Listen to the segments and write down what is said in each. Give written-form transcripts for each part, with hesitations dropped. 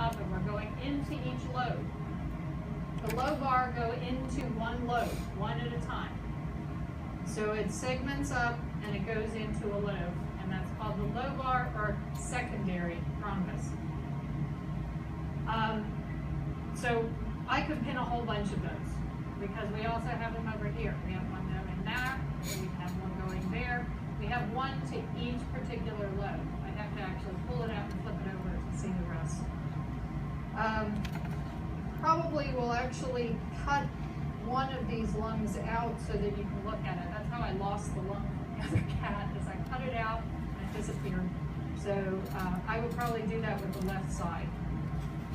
up and we're going into each lobe. The lobar go into one lobe, one at a time. So it segments up and it goes into a lobe, and that's called the lobar or secondary thrombus. So I could pin a whole bunch of those because we also have them over here. We have one going there, we have one going there. We have one to each particular lobe. I have to actually pull it out and flip it over to see the rest. Probably will actually cut one of these lungs out so that you can look at it. That's how I lost the lung from the other cat, is I cut it out and it disappeared. So I would probably do that with the left side.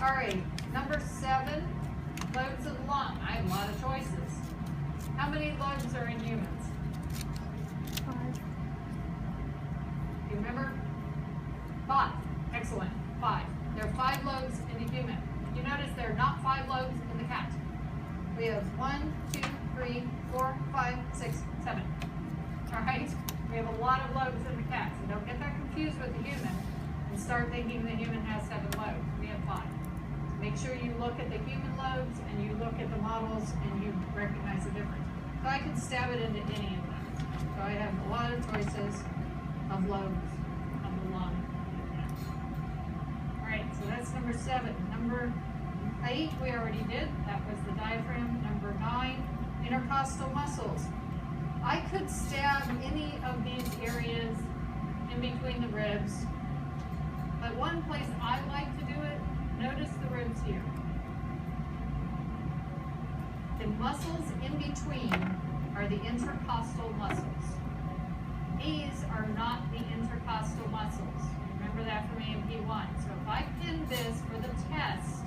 All right, number 7, lobes of the lung. I have a lot of choices. How many lobes are in humans? 5. Do you remember? 5. Excellent. 5. There are 5 lobes in a human. You notice there are not 5 lobes in the cat. We have 1, 2, 3, 4, 5, 6, 7. All right? We have a lot of lobes in the cat, so don't get that confused with the human and start thinking the human has 7 lobes. We have 5. Make sure you look at the human lobes and you look at the models and you recognize the difference. So I can stab it into any of them. So I have a lot of choices of lobes of the lung. All right, so that's number 7. Number 8 we already did. That was the diaphragm. Number 9, intercostal muscles. I could stab any of these areas in between the ribs, but one place I like to do it, notice the ribs here. The muscles in between are the intercostal muscles. These are not the intercostal muscles. Remember that from A&P1. So if I pin this for the test,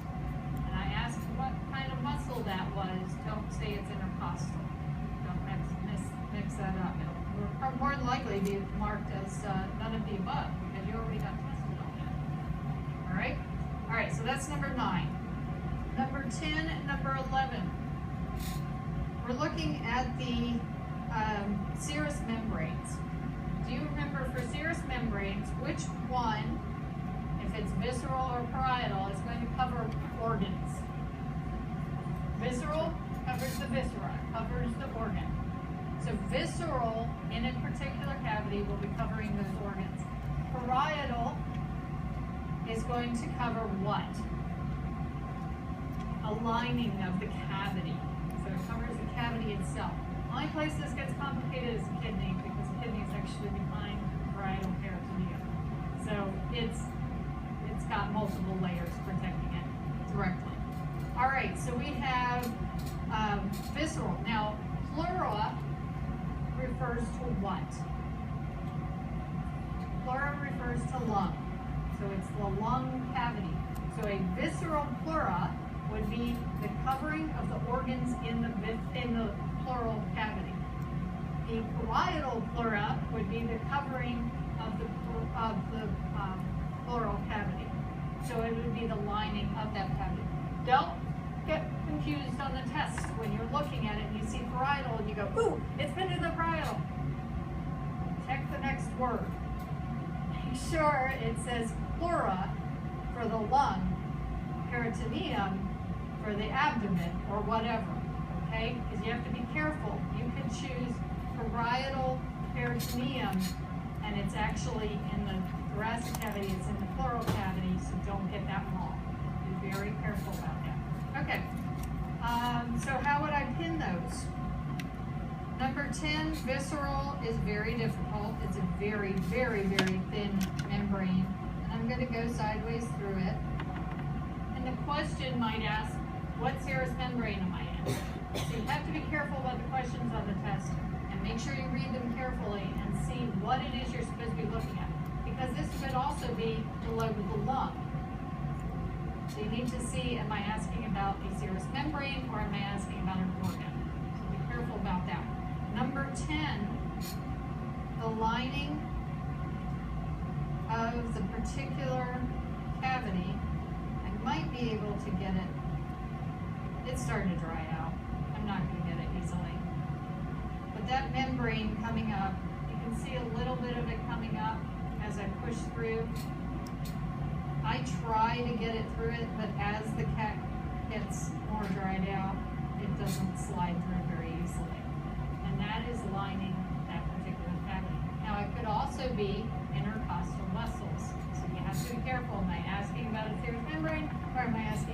and I ask what kind of muscle that was, don't say it's intercostal. Don't mix that up. It'll more than likely be marked as none of the above, because you already got tested on that. All right? All right, so that's number 9. Number 10 and number 11. We're looking at the serous membranes. Do you remember for serous membranes, which one, if it's visceral or parietal, is going to cover organs? Visceral covers the viscera, covers the organ. So visceral, in a particular cavity, will be covering those organs. Parietal is going to cover what? A lining of the cavity. So it covers the cavity itself. The only place this gets complicated is the kidney, because the kidney is actually behind the parietal peritoneum. So it's got multiple layers protecting it directly. All right, so we have visceral. Now, pleura refers to what? Pleura refers to lung. So it's the lung cavity. So a visceral pleura would be the covering of the organs in the pleural cavity. A parietal pleura would be the covering of the pleural cavity. So it would be the lining of that cavity. Don't get confused on the test when you're looking at it and you see parietal and you go, ooh, it's been to the parietal. Check the next word. Make sure it says pleura for the lung, peritoneum for the abdomen, or whatever, okay? Because you have to be careful. You can choose parietal peritoneum, and it's actually in the thoracic cavity, it's in the pleural cavity, so don't get that wrong. Be very careful about that. Okay, so how would I pin those? Number 10, visceral is very difficult. It's a very, very, very thin membrane, and I'm going to go sideways through it. And the question might ask, what serous membrane am I in? So you have to be careful about the questions on the test, and make sure you read them carefully and see what it is you're supposed to be looking at. Because this could also be the lobe of the lung. So you need to see, am I asking about a serous membrane or am I asking about an organ? So be careful about that. Number 10, the lining of the particular cavity. I might be able to get it. It's starting to dry out. I'm not going to get it easily. But that membrane coming up, you can see a little bit of it coming up as I push through. I try to get it through it, but as the cat gets more dried out, it doesn't slide through very easily. And that is lining that particular packing. Now it could also be intercostal muscles. So you have to be careful. Am I asking about a serous membrane or am I asking